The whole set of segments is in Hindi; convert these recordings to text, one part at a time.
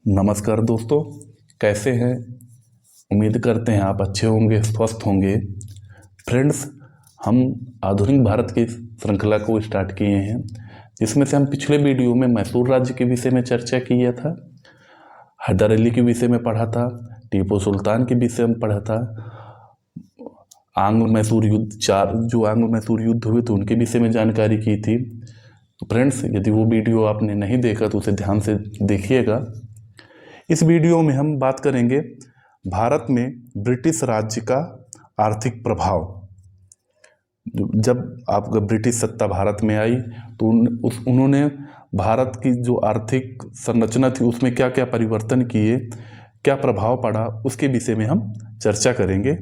नमस्कार दोस्तों, कैसे हैं। उम्मीद करते हैं आप अच्छे होंगे, स्वस्थ होंगे। फ्रेंड्स, हम आधुनिक भारत की श्रृंखला को स्टार्ट किए हैं, जिसमें से हम पिछले वीडियो में मैसूर राज्य के विषय में चर्चा किया था, हैदर अली के विषय में पढ़ा था, टीपू सुल्तान के विषय में पढ़ा था, आंग्ल मैसूर युद्ध जो आंग्ल मैसूर युद्ध हुए थे उनके विषय में जानकारी की थी। तो फ्रेंड्स, यदि वो वीडियो आपने नहीं देखा तो उसे ध्यान से देखिएगा। इस वीडियो में हम बात करेंगे भारत में ब्रिटिश राज्य का आर्थिक प्रभाव। जब आपका ब्रिटिश सत्ता भारत में आई तो उन्होंने भारत की जो आर्थिक संरचना थी उसमें क्या क्या परिवर्तन किए, क्या प्रभाव पड़ा, उसके विषय में हम चर्चा करेंगे।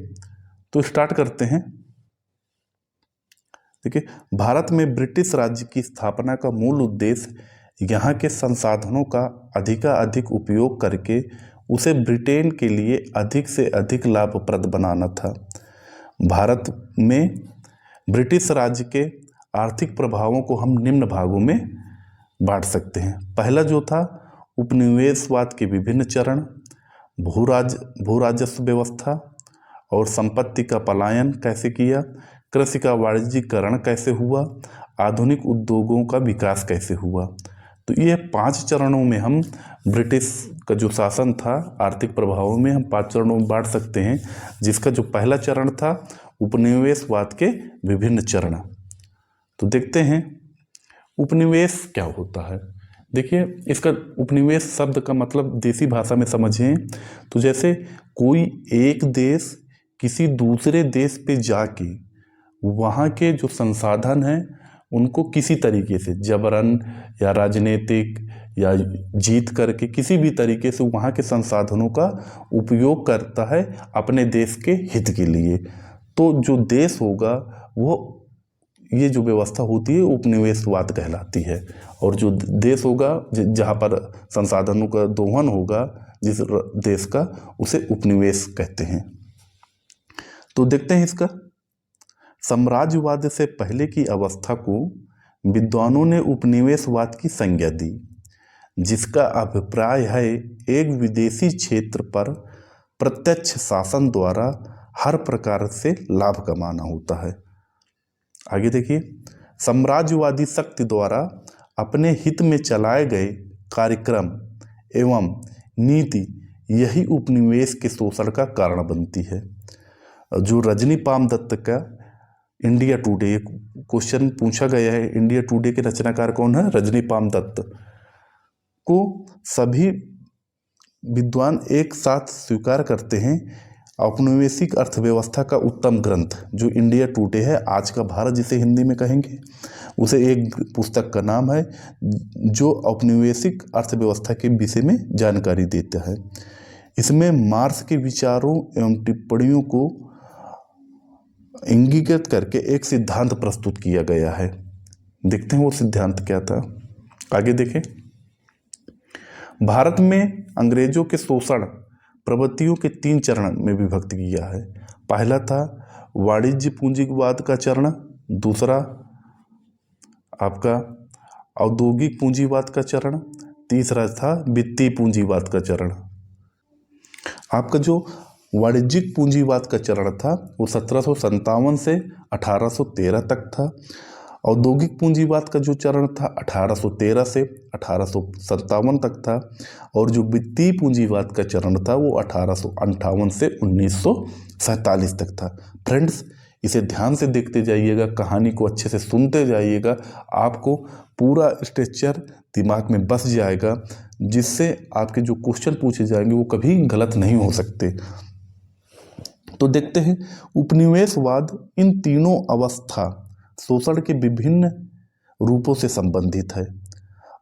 तो स्टार्ट करते हैं। देखिए, भारत में ब्रिटिश राज्य की स्थापना का मूल उद्देश्य यहाँ के संसाधनों का अधिकाधिक उपयोग करके उसे ब्रिटेन के लिए अधिक से अधिक लाभप्रद बनाना था। भारत में ब्रिटिश राज्य के आर्थिक प्रभावों को हम निम्न भागों में बांट सकते हैं। पहला जो था, उपनिवेशवाद के विभिन्न चरण, भू राजस्व व्यवस्था और संपत्ति का पलायन कैसे किया, कृषि का वाणिज्यीकरण कैसे हुआ, आधुनिक उद्योगों का विकास कैसे हुआ। तो ये 5 चरणों में हम ब्रिटिश का जो शासन था आर्थिक प्रभावों में हम 5 चरणों में बांट सकते हैं, जिसका जो पहला चरण था उपनिवेशवाद के विभिन्न चरण। तो देखते हैं उपनिवेश क्या होता है। देखिए, इसका उपनिवेश शब्द का मतलब देसी भाषा में समझें तो जैसे कोई एक देश किसी दूसरे देश पे जाके वहाँ के जो संसाधन हैं उनको किसी तरीके से जबरन या राजनीतिक या जीत करके किसी भी तरीके से वहाँ के संसाधनों का उपयोग करता है अपने देश के हित के लिए। तो जो देश होगा वो, ये जो व्यवस्था होती है उपनिवेशवाद कहलाती है। और जो देश होगा जहाँ पर संसाधनों का दोहन होगा जिस देश का, उसे उपनिवेश कहते हैं। तो देखते हैं इसका। साम्राज्यवाद से पहले की अवस्था को विद्वानों ने उपनिवेशवाद की संज्ञा दी, जिसका अभिप्राय है एक विदेशी क्षेत्र पर प्रत्यक्ष शासन द्वारा हर प्रकार से लाभ कमाना होता है। आगे देखिए, साम्राज्यवादी शक्ति द्वारा अपने हित में चलाए गए कार्यक्रम एवं नीति यही उपनिवेश के शोषण का कारण बनती है। जो रजनी पाम दत्त का इंडिया टुडे क्वेश्चन पूछा गया है, इंडिया टुडे के रचनाकार कौन है? रजनी पाम दत्त को सभी विद्वान एक साथ स्वीकार करते हैं। औपनिवेशिक अर्थव्यवस्था का उत्तम ग्रंथ जो इंडिया टुडे है, आज का भारत जिसे हिंदी में कहेंगे, उसे एक पुस्तक का नाम है जो औपनिवेशिक अर्थव्यवस्था के विषय में जानकारी देता है। इसमें मार्क्स के विचारों एवं टिप्पणियों को इंगित करके एक सिद्धांत प्रस्तुत किया गया है। देखते हैं वो सिद्धांत क्या था। आगे देखें। भारत में अंग्रेजों के शोषण प्रवृत्तियों के 3 चरण में विभक्त किया है। पहला था वाणिज्य पूंजीवाद का चरण, दूसरा आपका औद्योगिक पूंजीवाद का चरण, तीसरा था वित्तीय पूंजीवाद का चरण। आपका जो वाणिज्यिक पूंजीवाद का चरण था वो 1757 से 1813 तक था। औद्योगिक पूंजीवाद का जो चरण था 1813 से 1857 तक था। और जो वित्तीय पूंजीवाद का चरण था वो 1858 से 1947 तक था। फ्रेंड्स, इसे ध्यान से देखते जाइएगा, कहानी को अच्छे से सुनते जाइएगा, आपको पूरा स्ट्रक्चर दिमाग में बस जाएगा, जिससे आपके जो क्वेश्चन पूछे जाएंगे वो कभी गलत नहीं हो सकते। तो देखते हैं, उपनिवेशवाद इन तीनों अवस्था शोषण के विभिन्न रूपों से संबंधित है।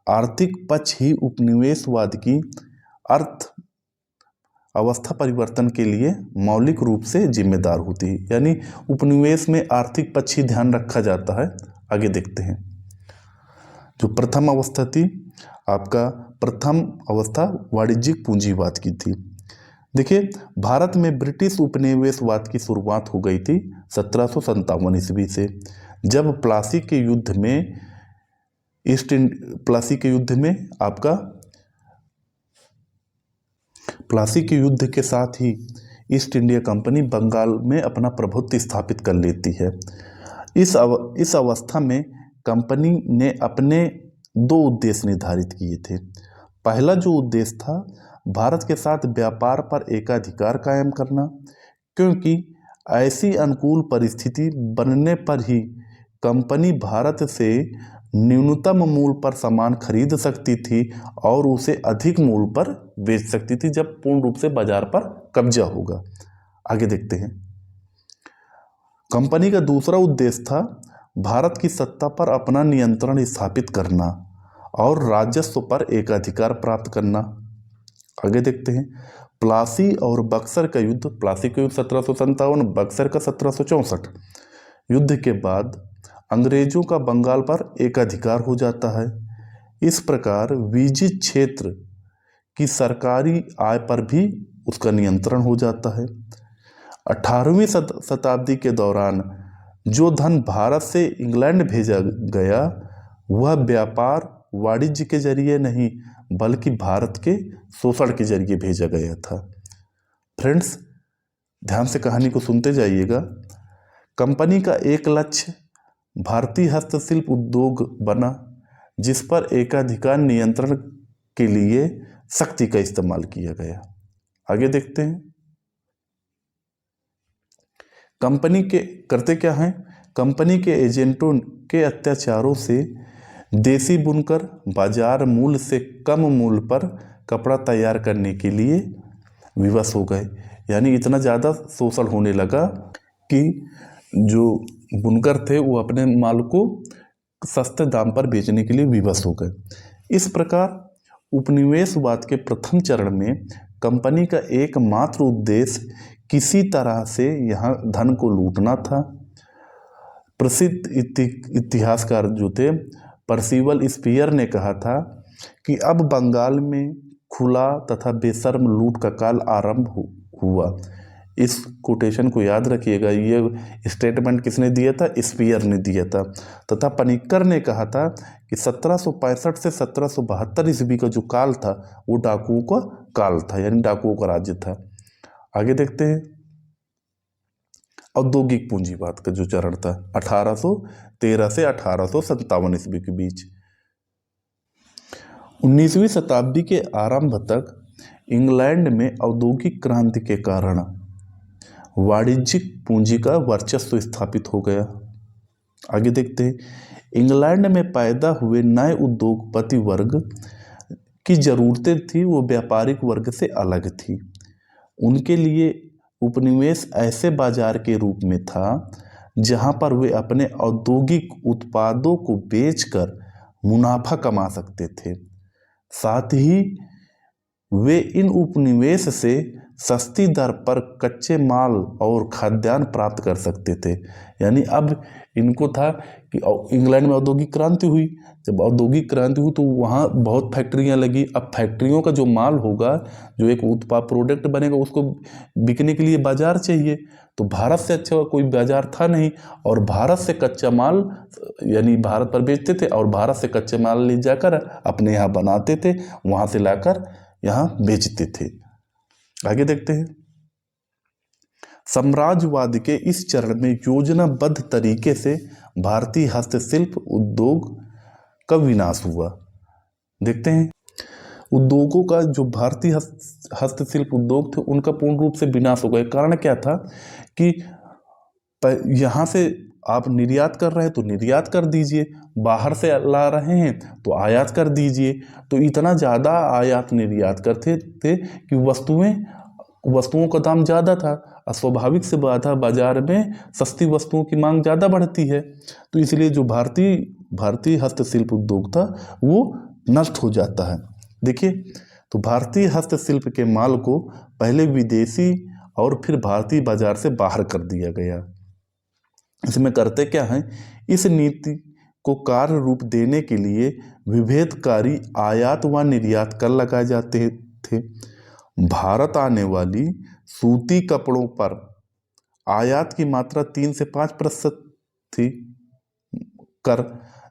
आर्थिक पक्ष ही उपनिवेशवाद की अर्थ अवस्था परिवर्तन के लिए मौलिक रूप से जिम्मेदार होती है। यानी उपनिवेश में आर्थिक पक्ष ही ध्यान रखा जाता है। आगे देखते हैं। जो प्रथम अवस्था थी, आपका प्रथम अवस्था वाणिज्यिक पूंजीवाद की थी। देखिए, भारत में ब्रिटिश उपनिवेशवाद की शुरुआत हो गई थी 1757 ईस्वी से, जब प्लासी के युद्ध में आपका प्लासी के युद्ध के साथ ही ईस्ट इंडिया कंपनी बंगाल में अपना प्रभुत्व स्थापित कर लेती है। इस अवस्था में कंपनी ने अपने दो उद्देश्य निर्धारित किए थे। पहला जो उद्देश्य था, भारत के साथ व्यापार पर एकाधिकार कायम करना, क्योंकि ऐसी अनुकूल परिस्थिति बनने पर ही कंपनी भारत से न्यूनतम मूल्य पर सामान खरीद सकती थी और उसे अधिक मूल्य पर बेच सकती थी जब पूर्ण रूप से बाजार पर कब्जा होगा। आगे देखते हैं। कंपनी का दूसरा उद्देश्य था भारत की सत्ता पर अपना नियंत्रण स्थापित करना और राजस्व पर एकाधिकार प्राप्त करना। आगे देखते हैं। प्लासी और बक्सर का युद्ध, प्लासी का युद्ध 1757, बक्सर का 1764। युद्ध के बाद अंग्रेजों का बंगाल पर एकाधिकार हो जाता है। इस प्रकार विजित क्षेत्र की सरकारी आय पर भी उसका नियंत्रण हो जाता है। 18वीं शताब्दी के दौरान जो धन भारत से इंग्लैंड भेजा गया वह व्यापार वाणिज्य के जरिए नहीं बल्कि भारत के शोषण के जरिए भेजा गया था। फ्रेंड्स, ध्यान से कहानी को सुनते जाइएगा। कंपनी का एक लक्ष्य भारतीय हस्तशिल्प उद्योग बना, जिस पर एकाधिकार नियंत्रण के लिए शक्ति का इस्तेमाल किया गया। आगे देखते हैं। कंपनी के करते क्या हैं? कंपनी के एजेंटों के अत्याचारों से देसी बुनकर बाजार मूल्य से कम मूल्य पर कपड़ा तैयार करने के लिए विवश हो गए। यानी इतना ज़्यादा शोषण होने लगा कि जो बुनकर थे वो अपने माल को सस्ते दाम पर बेचने के लिए विवश हो गए। इस प्रकार उपनिवेशवाद के प्रथम चरण में कंपनी का एकमात्र उद्देश्य किसी तरह से यहाँ धन को लूटना था। प्रसिद्ध इतिहासकार जो थे पर्सिवल स्पीयर ने कहा था कि अब बंगाल में खुला तथा बेशर्म लूट का काल आरंभ हुआ। इस कोटेशन को याद रखिएगा। ये स्टेटमेंट किसने दिया था? स्पीयर ने दिया था। तथा पनिक्कर ने कहा था कि 1765 से 1772 ईस्वी का जो काल था वो डाकुओं का काल था, यानी डाकुओं का राज्य था। आगे देखते हैं। औद्योगिक पूंजीवाद का जो चरण था 1813 से 1857 ईस्वी के बीच। 19वीं शताब्दी के आरंभ तक इंग्लैंड में औद्योगिक क्रांति के कारण वाणिज्यिक पूंजी का वर्चस्व स्थापित हो गया। आगे देखते हैं। इंग्लैंड में पैदा हुए नए उद्योगपति वर्ग की जरूरतें थी वो व्यापारिक वर्ग से अलग थी। उनके लिए उपनिवेश ऐसे बाजार के रूप में था जहां पर वे अपने औद्योगिक उत्पादों को बेचकर मुनाफा कमा सकते थे। साथ ही वे इन उपनिवेश से सस्ती दर पर कच्चे माल और खाद्यान्न प्राप्त कर सकते थे। यानी अब इनको था कि इंग्लैंड में औद्योगिक क्रांति हुई। जब औद्योगिक क्रांति हुई तो वहाँ बहुत फैक्ट्रियाँ लगी। अब फैक्ट्रियों का जो माल होगा, जो एक उत्पाद प्रोडक्ट बनेगा, उसको बिकने के लिए बाजार चाहिए। तो भारत से अच्छा कोई बाजार था नहीं और भारत से कच्चा माल यानी भारत पर बेचते थे और भारत से कच्चे माल ले जाकर अपने यहाँ बनाते थे, वहाँ से लाकर यहाँ बेचते थे। आगे देखते हैं। साम्राज्यवाद के इस चरण में योजनाबद्ध तरीके से भारतीय हस्तशिल्प उद्योग का विनाश हुआ। देखते हैं। उद्योगों का जो भारतीय हस्तशिल्प उद्योग थे उनका पूर्ण रूप से विनाश हो गया। कारण क्या था कि यहाँ से आप निर्यात कर रहे हैं तो निर्यात कर दीजिए, बाहर से ला रहे हैं तो आयात कर दीजिए। तो इतना ज़्यादा आयात निर्यात करते थे कि वस्तुओं का दाम ज़्यादा था। स्वाभाविक से बात है, बाजार में सस्ती वस्तुओं की मांग ज़्यादा बढ़ती है। तो इसलिए जो भारतीय हस्तशिल्प उद्योग था वो नष्ट हो जाता है। देखिए, तो भारतीय हस्तशिल्प के माल को पहले विदेशी और फिर भारतीय बाजार से बाहर कर दिया गया। इसमें करते क्या हैं? इस नीति को कार्य रूप देने के लिए विभेदकारी आयात व निर्यात कर लगाए जाते थे। भारत आने वाली सूती कपड़ों पर आयात की मात्रा 3 से 5% थी कर,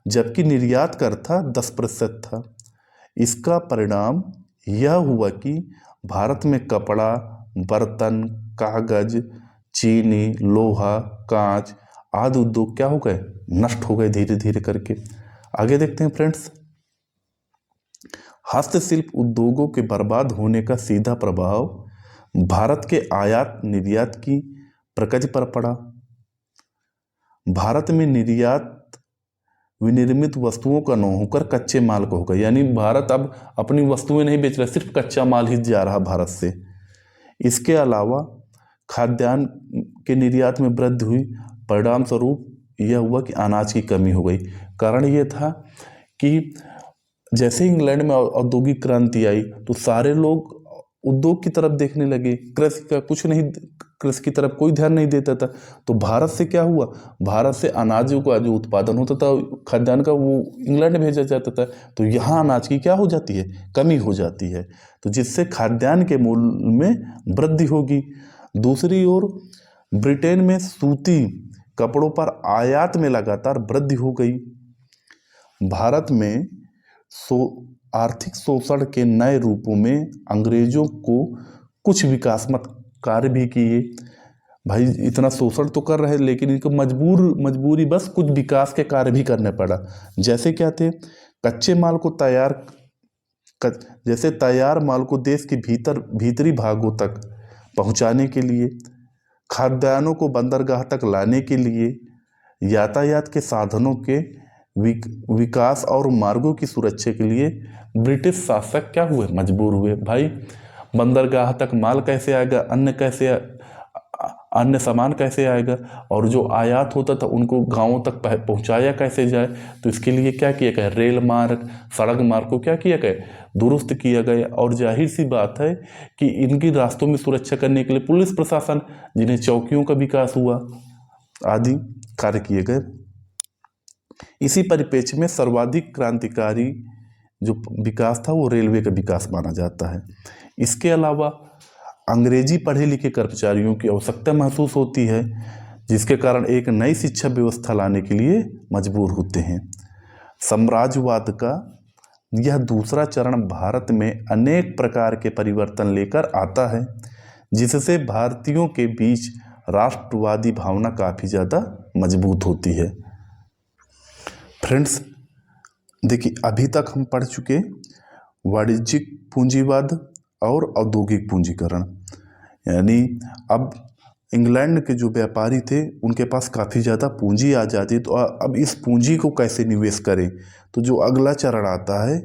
जबकि निर्यात कर था 10% था। इसका परिणाम यह हुआ कि भारत में कपड़ा, बर्तन, कागज, चीनी, लोहा, कांच आदि उद्योग क्या हो गए, नष्ट हो गए धीरे धीरे करके। आगे देखते हैं फ्रेंड्स, हस्तशिल्प उद्योगों के बर्बाद होने का सीधा प्रभाव भारत के आयात निर्यात की प्रगति पर पड़ा। भारत में निर्यात विनिर्मित वस्तुओं का न होकर कच्चे माल का होगा, यानी भारत अब अपनी वस्तुएं नहीं बेच रहा, सिर्फ कच्चा माल ही जा रहा भारत से। इसके अलावा खाद्यान्न के निर्यात में वृद्धि हुई, परिणाम स्वरूप यह हुआ कि अनाज की कमी हो गई। कारण यह था कि जैसे इंग्लैंड में औद्योगिक क्रांति आई तो सारे लोग उद्योग की तरफ देखने लगे, कृषि का कुछ नहीं, कृषि की तरफ कोई ध्यान नहीं देता था। तो भारत से क्या हुआ, भारत से अनाजों का जो उत्पादन होता था खाद्यान्न का, वो इंग्लैंड भेजा जाता था। तो यहाँ अनाज की क्या हो जाती है, कमी हो जाती है, तो जिससे खाद्यान्न के मूल्य में वृद्धि होगी। दूसरी ओर ब्रिटेन में सूती कपड़ों पर आयात में लगातार वृद्धि हो गई। भारत में आर्थिक शोषण के नए रूपों में अंग्रेजों को कुछ विकासात्मक कार्य भी किए। भाई इतना शोषण तो कर रहे, लेकिन इनको मजबूरी बस कुछ विकास के कार्य भी करने पड़ा। जैसे क्या थे, कच्चे माल को जैसे तैयार माल को देश के भीतरी भागों तक पहुंचाने के लिए, खाद्यान्नों को बंदरगाह तक लाने के लिए, यातायात के साधनों के विकास और मार्गों की सुरक्षा के लिए ब्रिटिश शासक क्या हुए, मजबूर हुए। भाई बंदरगाह तक माल कैसे आएगा, अन्य सामान कैसे आएगा, और जो आयात होता था उनको गांवों तक पहुंचाया कैसे जाए। तो इसके लिए क्या किया गया, रेल मार्ग, सड़क मार्ग को क्या किया गया, दुरुस्त किया गया। और जाहिर सी बात है कि इनकी रास्तों में सुरक्षा करने के लिए पुलिस प्रशासन, जिन्हें चौकियों का विकास हुआ, आदि कार्य किए गए। इसी परिप्रेक्ष्य में सर्वाधिक क्रांतिकारी जो विकास था वो रेलवे का विकास माना जाता है। इसके अलावा अंग्रेजी पढ़े लिखे कर्मचारियों की आवश्यकता महसूस होती है, जिसके कारण एक नई शिक्षा व्यवस्था लाने के लिए मजबूर होते हैं। साम्राज्यवाद का यह दूसरा चरण भारत में अनेक प्रकार के परिवर्तन लेकर आता है, जिससे भारतीयों के बीच राष्ट्रवादी भावना काफ़ी ज़्यादा मजबूत होती है। फ्रेंड्स देखिए, अभी तक हम पढ़ चुके वाणिज्यिक पूंजीवाद और औद्योगिक पूंजीकरण, यानी अब इंग्लैंड के जो व्यापारी थे उनके पास काफ़ी ज़्यादा पूंजी आ जाती, तो अब इस पूंजी को कैसे निवेश करें। तो जो अगला चरण आता है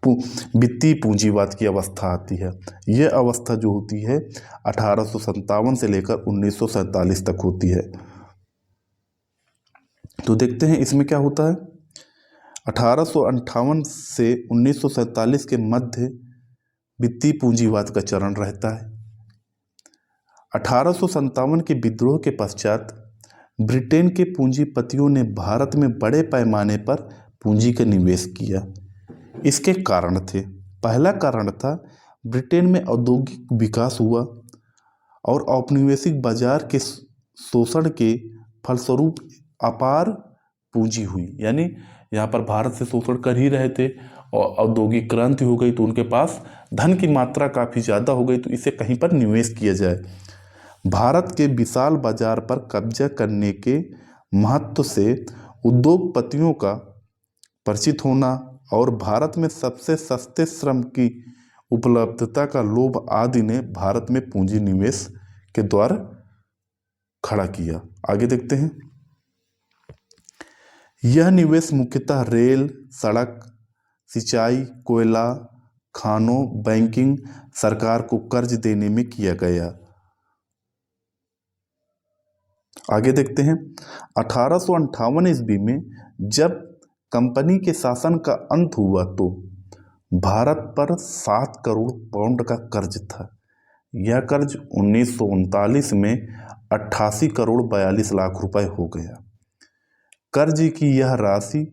वित्तीय पूंजीवाद की अवस्था आती है। यह अवस्था जो होती है 1857 से लेकर 1947 तक होती है। तो देखते हैं इसमें क्या होता है। 1858 से 1947 के मध्य वित्तीय पूंजीवाद का चरण रहता है। 1857 के विद्रोह के पश्चात ब्रिटेन के पूंजीपतियों ने भारत में बड़े पैमाने पर पूंजी का निवेश किया। इसके कारण थे, पहला कारण था ब्रिटेन में औद्योगिक विकास हुआ और औपनिवेशिक बाजार के शोषण के फलस्वरूप अपार पूंजी हुई। यानी यहाँ पर भारत से शोषण कर ही रहे थे और औद्योगिक क्रांति हो गई तो उनके पास धन की मात्रा काफ़ी ज़्यादा हो गई, तो इसे कहीं पर निवेश किया जाए। भारत के विशाल बाजार पर कब्जा करने के महत्व से उद्योगपतियों का परिचित होना और भारत में सबसे सस्ते श्रम की उपलब्धता का लोभ आदि ने भारत में पूंजी निवेश के द्वार खड़ा किया। आगे देखते हैं। यह निवेश मुख्यतः रेल, सड़क, सिंचाई, कोयला, खानों, बैंकिंग, सरकार को कर्ज देने में किया गया। आगे देखते हैं। 1858 ईस्वी में जब कंपनी के शासन का अंत हुआ तो भारत पर 7 करोड़ पाउंड का कर्ज था। यह कर्ज 1939 में 88 करोड़ 42 लाख रुपए हो गया। कर्ज की यह राशि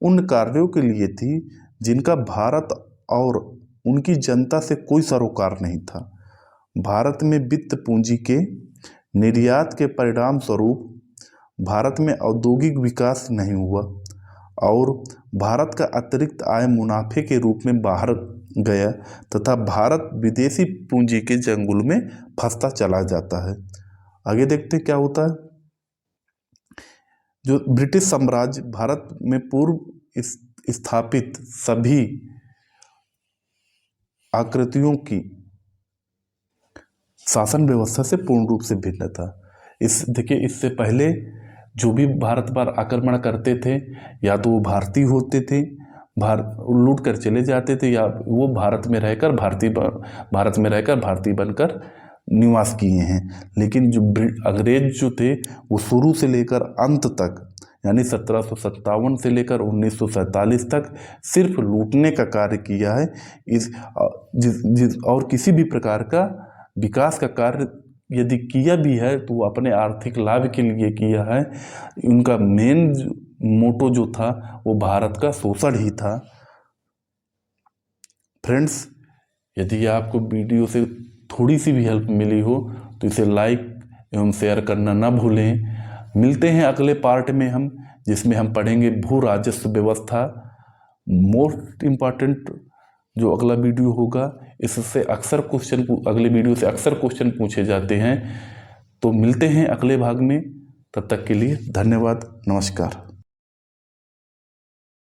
उन कार्यों के लिए थी जिनका भारत और उनकी जनता से कोई सरोकार नहीं था। भारत में वित्त पूंजी के निर्यात के परिणाम स्वरूप भारत में औद्योगिक विकास नहीं हुआ और भारत का अतिरिक्त आय मुनाफे के रूप में बाहर गया तथा भारत विदेशी पूंजी के चंगुल में फंसता चला जाता है। आगे देखते हैं क्या होता है। जो ब्रिटिश साम्राज्य भारत में पूर्व स्थापित सभी आकृतियों की शासन व्यवस्था से पूर्ण रूप से भिन्न था। देखिए, इससे पहले जो भी भारत पर आक्रमण करते थे या तो वो भारतीय होते थे, लूट कर चले जाते थे, या वो भारत में रहकर भारतीय बनकर निवास किए हैं। लेकिन जो अंग्रेज जो थे वो शुरू से लेकर अंत तक, यानी 1757 से लेकर 1947 तक सिर्फ लूटने का कार्य किया है। और किसी भी प्रकार का विकास का कार्य यदि किया भी है तो वो अपने आर्थिक लाभ के लिए किया है। उनका मेन मोटो जो था वो भारत का शोषण ही था। फ्रेंड्स, यदि आपको वीडियो से थोड़ी सी भी हेल्प मिली हो तो इसे लाइक एवं शेयर करना ना भूलें। मिलते हैं अगले पार्ट में हम, जिसमें हम पढ़ेंगे भू राजस्व व्यवस्था। मोस्ट इम्पॉर्टेंट जो अगला वीडियो होगा, इससे अगले वीडियो से अक्सर क्वेश्चन पूछे जाते हैं। तो मिलते हैं अगले भाग में, तब तक के लिए धन्यवाद, नमस्कार।